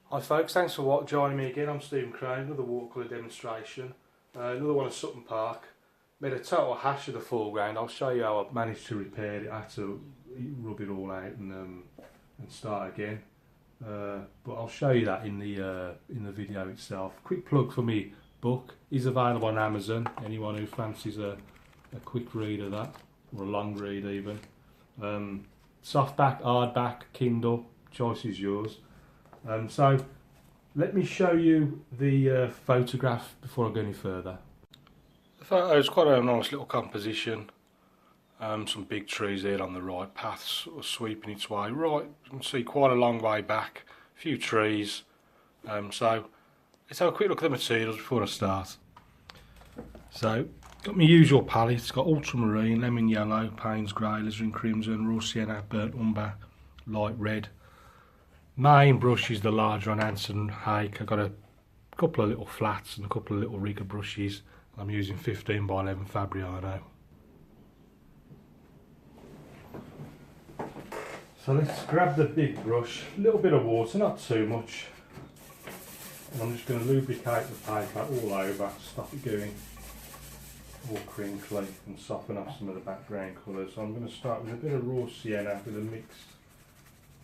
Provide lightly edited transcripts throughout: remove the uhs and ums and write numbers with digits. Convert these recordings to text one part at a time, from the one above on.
Hi folks, thanks for joining me again. I'm Stephen Cronin, another watercolour demonstration. Another one at Sutton Park. Made a total hash of the foreground. I'll show you how I managed to repair it. I had to rub it all out and start again. But I'll show you that in the video itself. Quick plug for me book is available on Amazon. Anyone who fancies a quick read of that, or a long read even. Softback, hardback, Kindle, choice is yours. So let me show you the photograph before I go any further. The photo is quite a nice little composition. Some big trees there on the right, paths sort of sweeping its way right. You can see quite a long way back, a few trees. So let's have a quick look at the materials before I start. So got my usual palette. It's got ultramarine, lemon yellow, Payne's grey, alizarin crimson, raw sienna, burnt umber, light red. Main brush is the larger on Anson Hake. I've got a couple of little flats and a couple of little rigger brushes. I'm using 15 by 11 Fabriano. So let's grab the big brush, a little bit of water, not too much. And I'm just going to lubricate the paper all over, stop it going all crinkly and soften up some of the background colours. So I'm going to start with a bit of raw sienna with a mix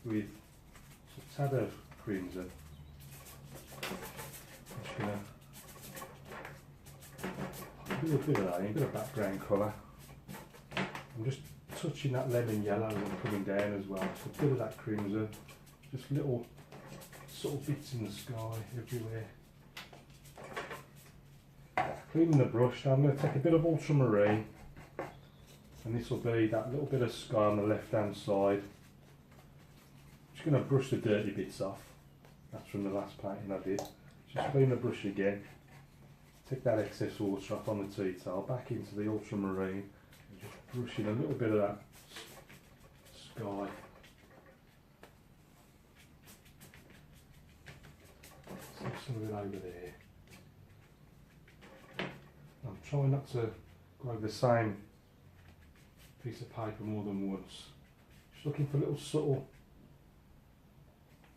with a tad of crimson. I'm just going to do a bit of that, a bit of background colour. I'm just touching that lemon yellow and coming down as well. So a bit of that crimson, just little sort of bits in the sky everywhere. Cleaning the brush, now I'm going to take a bit of ultramarine, and this will be that little bit of sky on the left hand side. Just going to brush the dirty bits off. That's from the last painting I did. Just clean the brush again. Take that excess water off on the tea towel, back into the ultramarine, and just brushing a little bit of that sky. So some of it over there. I'm trying not to go over the same piece of paper more than once. Just looking for little subtle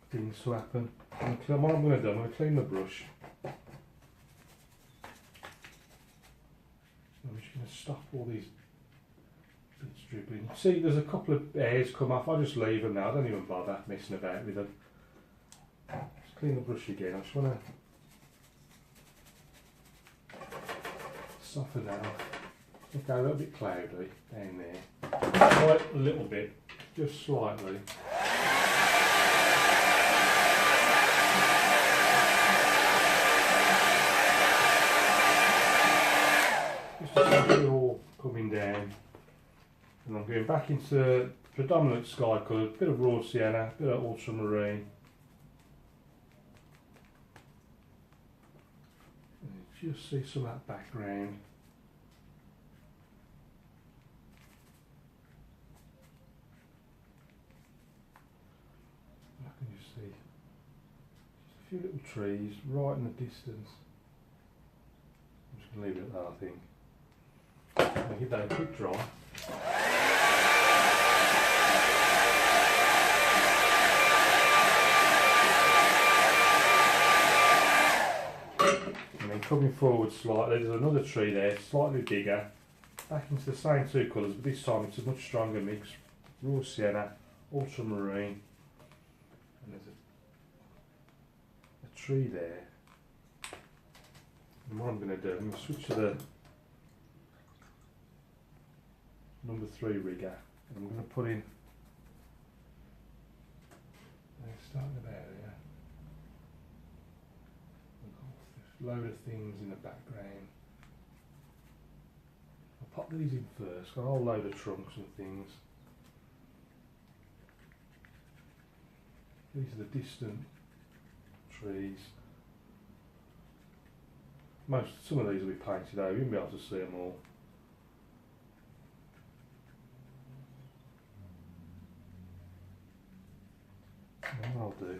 things to happen. And what I'm going to do, I'm going to clean the brush. I'm just going to stop all these bits dribbling. See, there's a couple of hairs come off. I just leave them now. I don't even bother messing about with them. Just clean the brush again. I just want to soften that off. Okay, a little bit cloudy down there. Quite a little bit, just slightly. Just to see it all coming down. And I'm going back into predominant sky colour, a bit of raw sienna, a bit of ultramarine. And just see some of that background. I can just see just a few little trees right in the distance. I'm just going to leave it at that, I think. I'll give that a quick dry. And then coming forward slightly, there's another tree there, slightly bigger. Back into the same two colours, but this time it's a much stronger mix. Raw sienna, ultramarine, and there's a tree there. And what I'm going to do, I'm going to switch to the number 3 rigger, and I'm going to put in, starting about here, a load of things in the background. I'll pop these in first, got a whole load of trunks and things. These are the distant trees. Some of these will be painted over, you won't be able to see them all. What I'll do,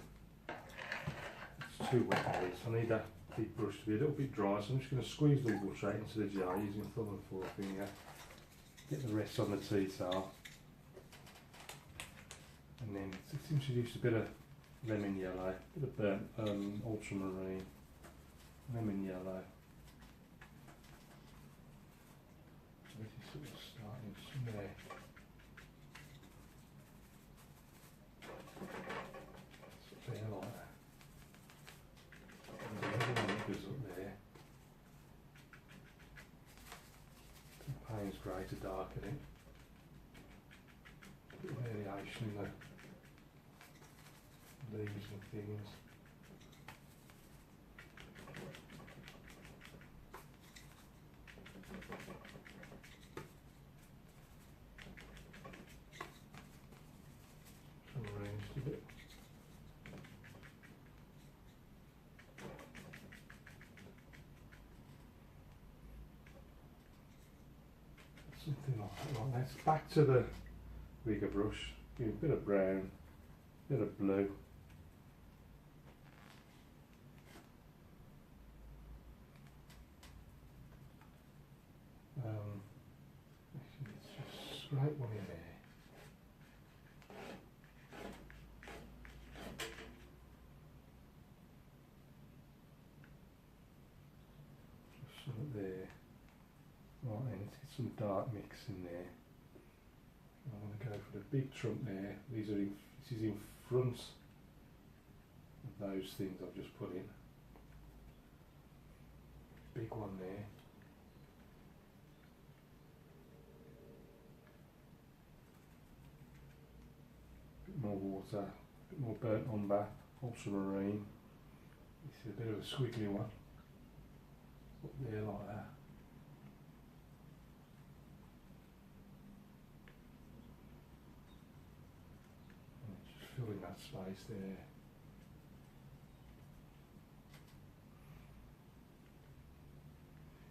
it's too wet these, I need that big brush to be a little bit dry, so I'm just going to squeeze the water straight into the jar using thumb and forefinger, get the rest on the tea towel, and then let's introduce a bit of lemon yellow, bit of burnt ultramarine, lemon yellow. So this is sort of starting somewhere. There like that. And the other one that goes up there. Payne's grey to darken it. A bit of variation in the leaves and things. Arranged a bit. Something like that. Right, let's back to the bigger brush. Give a bit of brown, bit of blue. Let's just scrape one in there. Just some there. Right, and let's get some dark mix in there. I want to go for the big trunk there. This is in front of those things I've just put in. Big one there. Bit more water, bit more burnt umber, ultramarine. This is a bit of a squiggly one. Up there like that. Filling that space there.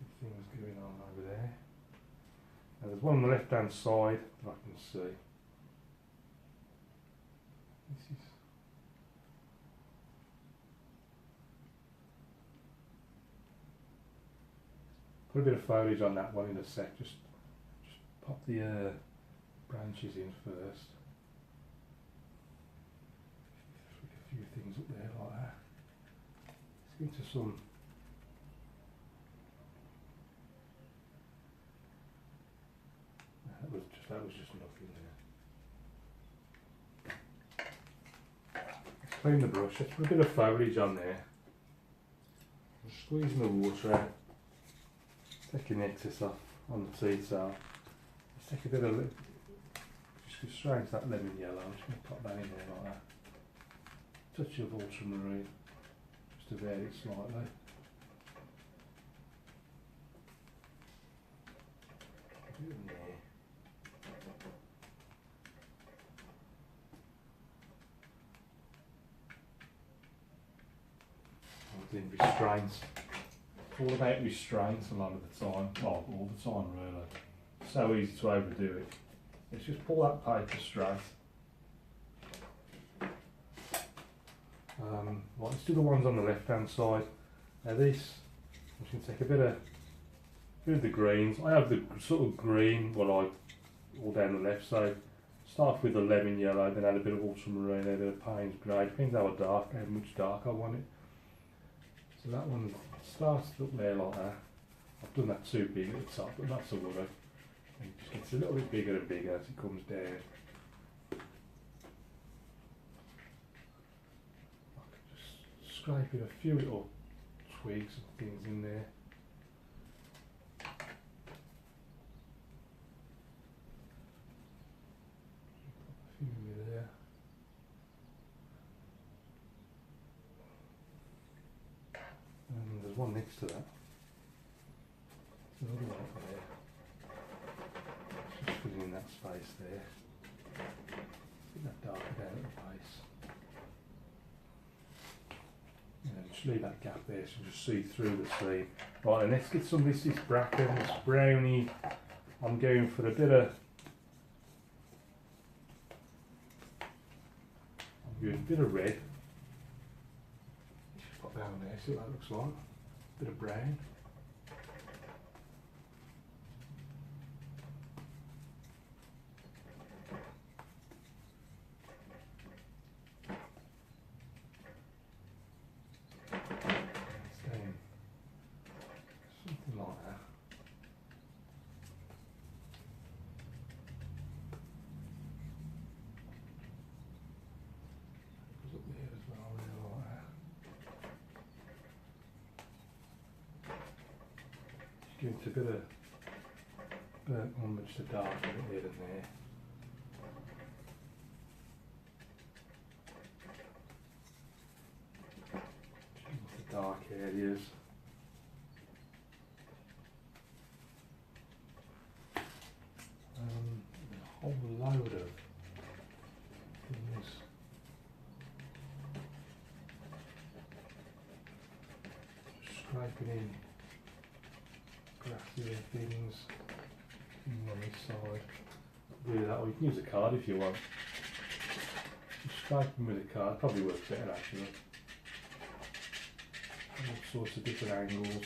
A few things going on over there. Now there's one on the left hand side that I can see. This is put a bit of foliage on that one in a sec. Just pop the branches in first. Few things up there like that. Let's get into some that was just nothing there. Let's clean the brush. Let's put a bit of foliage on there. I'm squeezing the water out. Taking the excess off on the tea towel. Let's take a bit of just straight into that lemon yellow. I'm just going to pop that in there like that. Touch of ultramarine, just to vary it slightly. A bit in there. I'm doing restraints. It's all about restraints a lot of the time. Well, all the time really. So easy to overdo it. Let's just pull that paper straight. Right, let's do the ones on the left hand side. Now this, I'm just going to take a bit of the greens. I have the sort of green, all down the left side. Start with the lemon yellow, then add a bit of ultramarine, then a bit of Payne's grey. Depends how much dark I want it. So that one starts up there like that. I've done that too big at the top, but that's a worry. It just gets a little bit bigger and bigger as it comes down. Scraping a few little twigs and things in there. A few there. And there's one next to that. There's another one up there. Just filling in that space there. Get that darker down at the base. Just leave that gap there so you just see through the seam. Right, and let's get some of this bracken, this brownie. I'm going for a bit of red. Just pop down there, see what that looks like. Bit of brown. Give it a bit of burnt umber, just a dark bit here and there. Just the dark areas. A whole load of things. Scraping in grassier things on this side. Do that, or you can use a card if you want. Just scraping with a card probably works better actually. All sorts of different angles.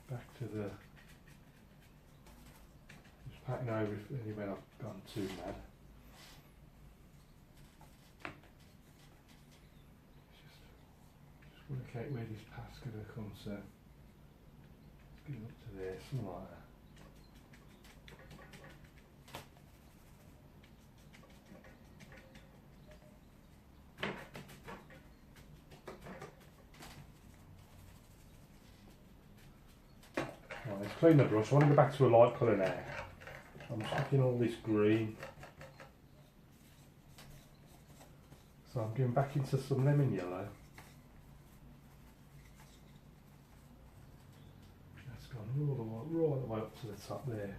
Back to the, just patting over if anywhere I've gone too mad. Just work out where this path's going to come to. Let's get it up to there, something like that. Right, let's clean the brush. I want to go back to a light colour now. I'm chucking all this green. So I'm going back into some lemon yellow. That's gone right the way up to the top there.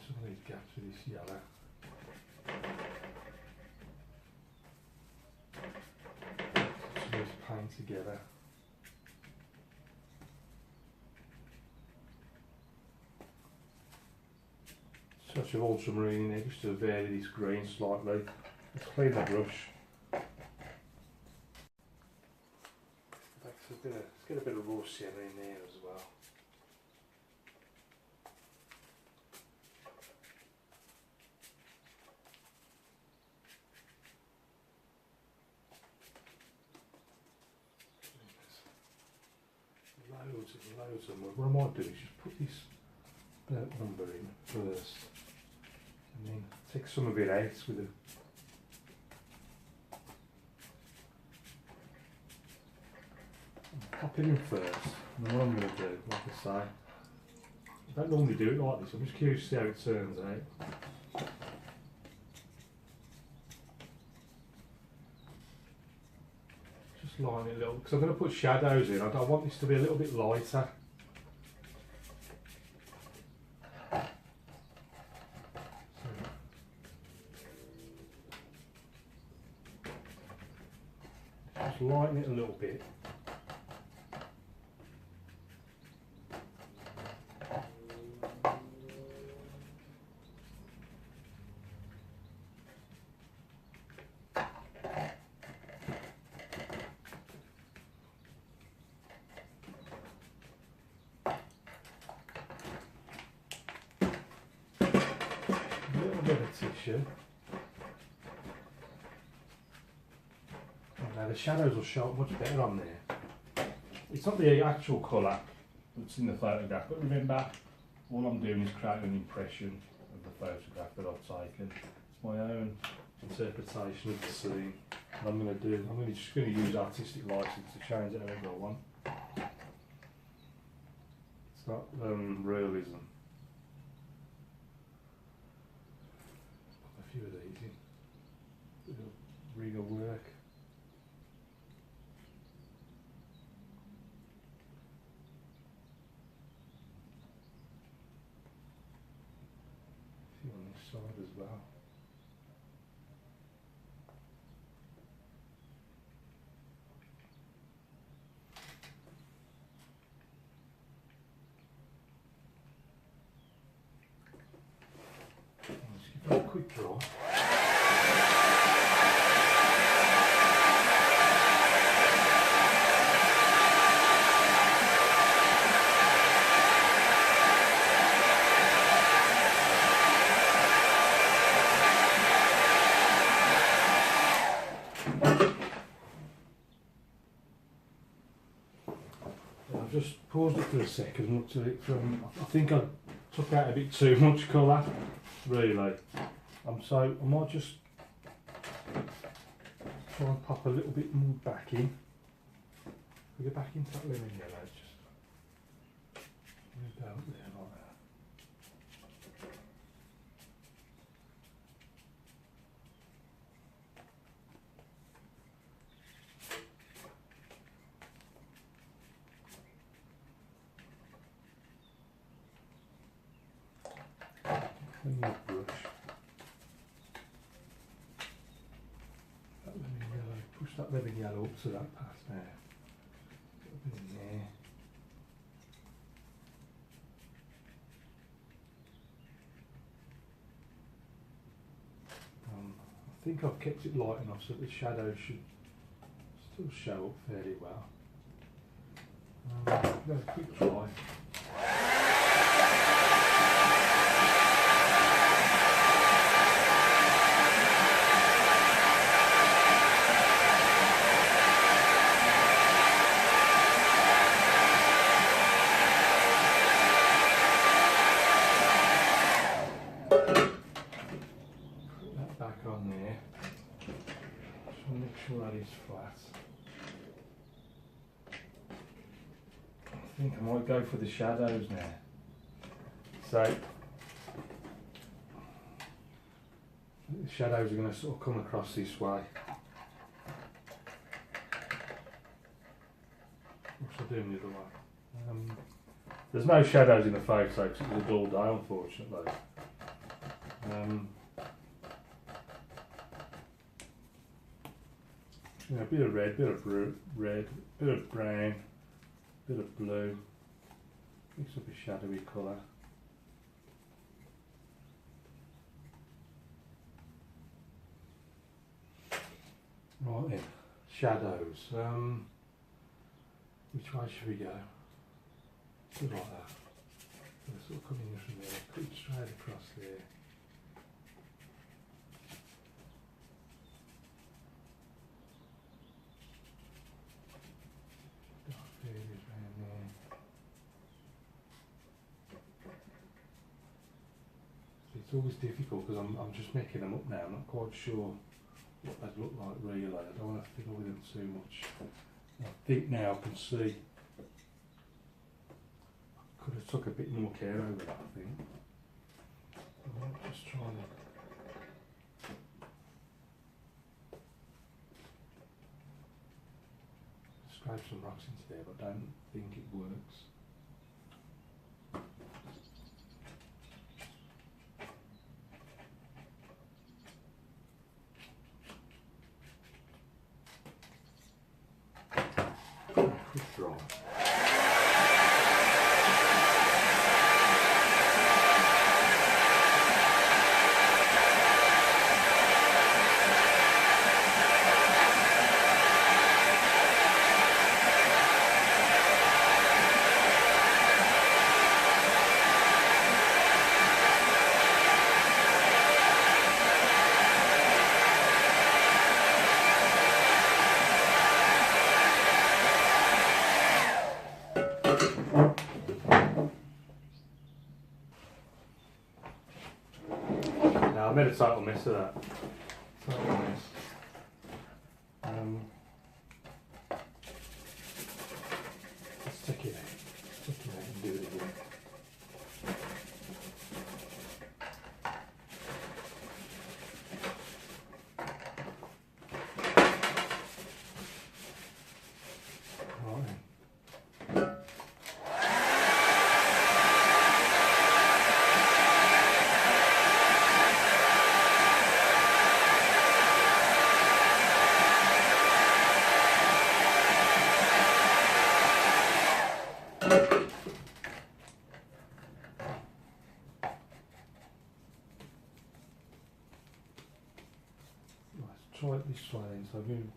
Some of these gaps with this yellow. Paint together. Touch of ultramarine in there just to vary this green slightly. Let's clean the brush. Let's get a bit of raw sienna in there as well. Loads of mud. What I might do is just put this burnt umber in first and then take some of it out with a pop it in first, and then what I'm going to do, like I say, I don't normally do it like this, I'm just curious to see how it turns out. Just line it a little, because I'm going to put shadows in. I want this to be a little bit lighter. Just lighten it a little bit. Tissue. Now the shadows will show up much better on there. It's not the actual colour that's in the photograph, but remember, all I'm doing is creating an impression of the photograph that I've taken. It's my own interpretation of the scene. And I'm just going to use artistic license to change it however I want. It's not realism. A few of these in. Bit of real work. A few on this side as well. Let's give it a quick draw. I've just paused it for a second and looked at it from, I think I took out a bit too much colour, really. So I might just try and pop a little bit more back in. We go back into that lemon yellow, just move out there like that. Clean that brush. That lemon yellow, push that lemon yellow up to that path there. A little bit in there. I think I've kept it light enough so that the shadows should still show up fairly well. Give it a quick dry. That is flat. I think I might go for the shadows now. So the shadows are going to sort of come across this way. What's I doing the other way? There's no shadows in the photo because it was a dull day, unfortunately. You know, a bit of red, bit of red, bit of brown, bit of blue. Mix up a shadowy colour. Right then, shadows. Which way should we go? Just like that. So sort of coming in from there, put it straight across there. It's always difficult because I'm just making them up now. I'm not quite sure what they'd look like really. I don't want to fiddle with them too much. I think now I can see. I could have took a bit more care over that, I think. I might just try and scrape some rocks into there, but I don't think it works. Draw. I made a total mess of that. Total mess. Let's take it out. Take it out and do it again. Right. Try it this way then, so I'm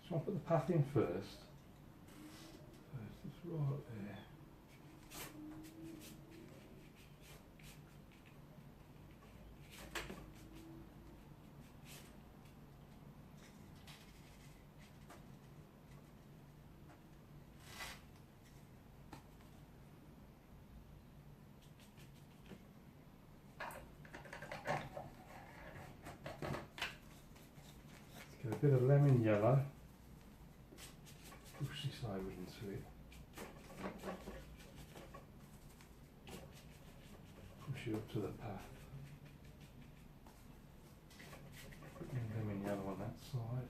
so I'll put the path in first. It's right there. bit of lemon yellow. Push this over into it. Push it up to the path. Put lemon yellow on that side.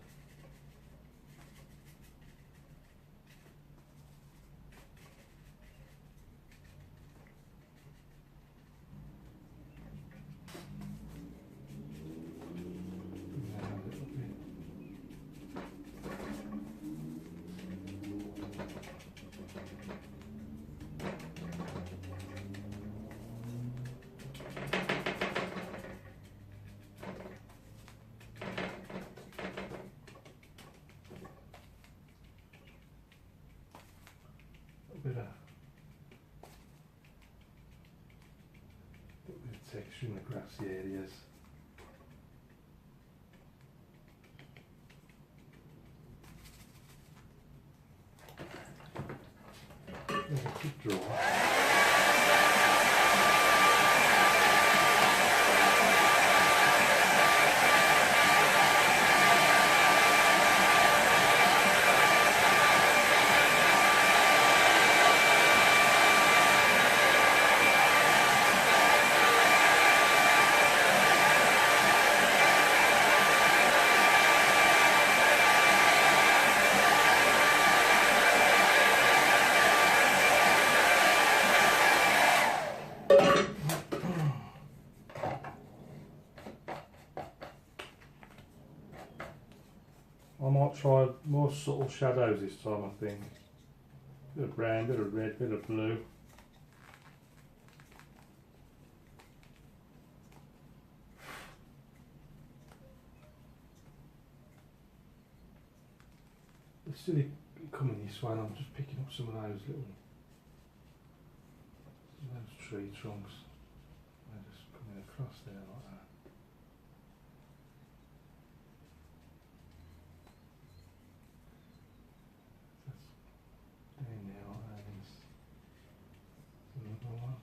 Bit of texture in the grassy areas. There's a quick draw. I might try more subtle shadows this time, I think. Bit of brown, bit of red, bit of blue. It's still coming this way, and I'm just picking up some of those tree trunks. They're just coming across there like that. Down there like that, and another one.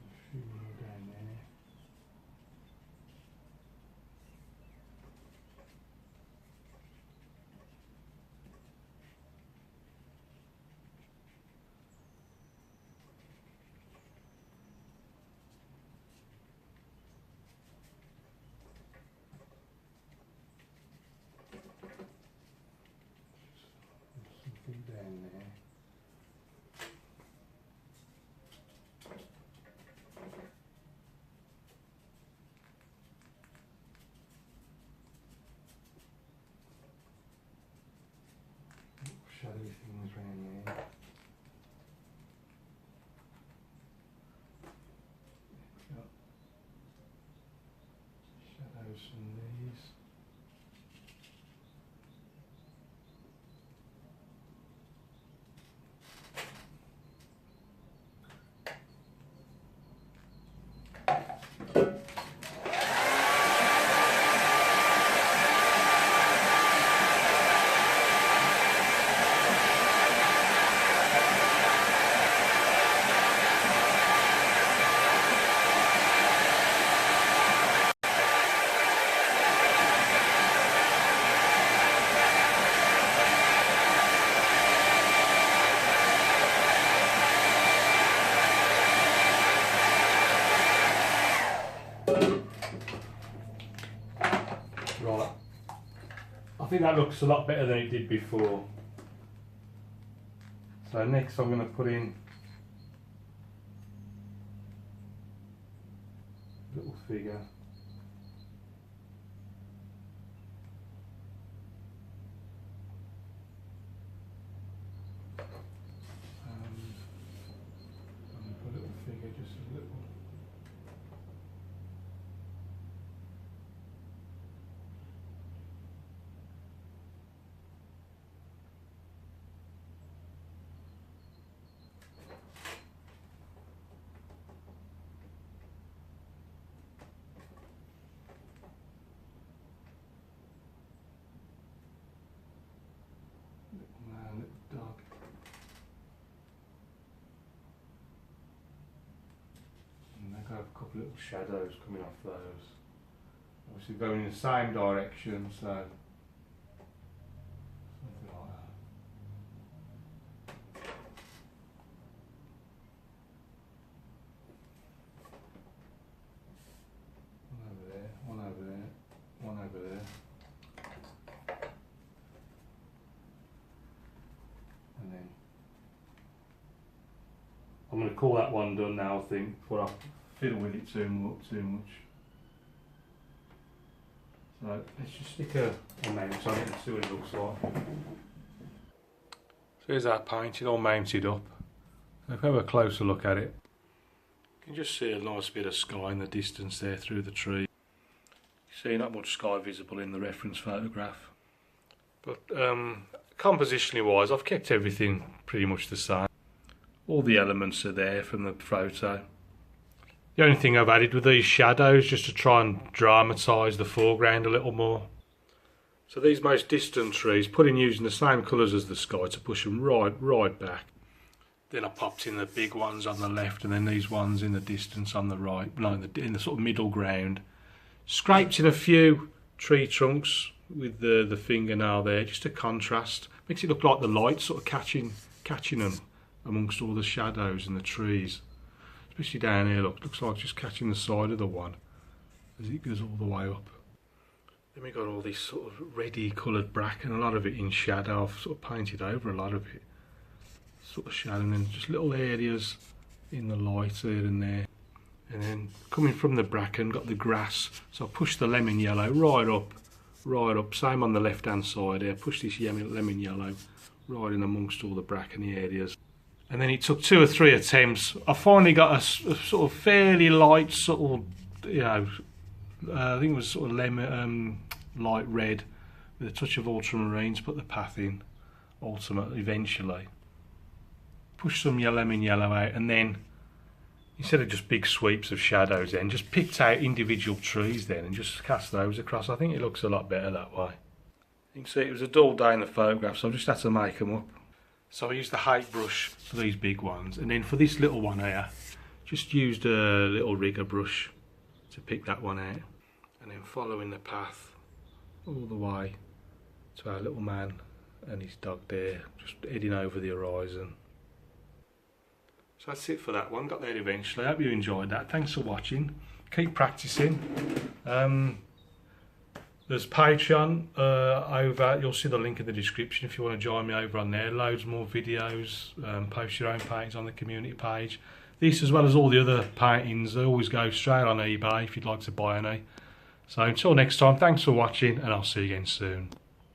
A few more down there. Something down there. Shadowy things around there. Got shadows from these. Right, I think that looks a lot better than it did before. So next I'm going to put in a little figure. And I'm going to put a little figure, just a little. Man, little dog. have a couple of little shadows coming off those. Obviously going in the same direction, so something like that. One over there, one over there, one over there. And then I'm going to call that one done now, I think, before I fiddle with it too much. So let's just stick a mount on it and see what it looks like. So here's our painting all mounted up. If we have a closer look at it, you can just see a nice bit of sky in the distance there through the tree. You see not much sky visible in the reference photograph. But compositionally wise, I've kept everything pretty much the same. All the elements are there from the photo. The only thing I've added with these shadows just to try and dramatise the foreground a little more. So these most distant trees, put in using the same colours as the sky to push them right back. Then I popped in the big ones on the left and then these ones in the distance on the right, no, in the sort of middle ground. Scraped in a few tree trunks with the fingernail there, just to contrast. Makes it look like the light sort of catching them amongst all the shadows and the trees. Especially down here, looks like just catching the side of the one as it goes all the way up. Then we got all this sort of reddy coloured bracken, a lot of it in shadow. I've sort of painted over a lot of it, sort of shadow, and then just little areas in the light here and there. And then coming from the bracken, got the grass, so I pushed the lemon yellow right up, same on the left hand side here, push this lemon yellow right in amongst all the brackeny areas. And then it took 2 or 3 attempts. I finally got a sort of fairly light sort of, you know, I think it was sort of lemon, light red with a touch of ultramarine to put the path in, eventually. Pushed some lemon yellow out, and then instead of just big sweeps of shadows then, just picked out individual trees then and just cast those across. I think it looks a lot better that way. You can see it was a dull day in the photograph, so I just had to make them up. So I used the height brush for these big ones, and then for this little one here, just used a little rigger brush to pick that one out, and then following the path all the way to our little man and his dog there, just heading over the horizon. So that's it for that one, got there eventually. I hope you enjoyed that. Thanks for watching. Keep practicing. There's Patreon over, you'll see the link in the description if you want to join me over on there. Loads more videos, post your own paintings on the community page. This, as well as all the other paintings, they always go straight on eBay if you'd like to buy any. So until next time, thanks for watching, and I'll see you again soon.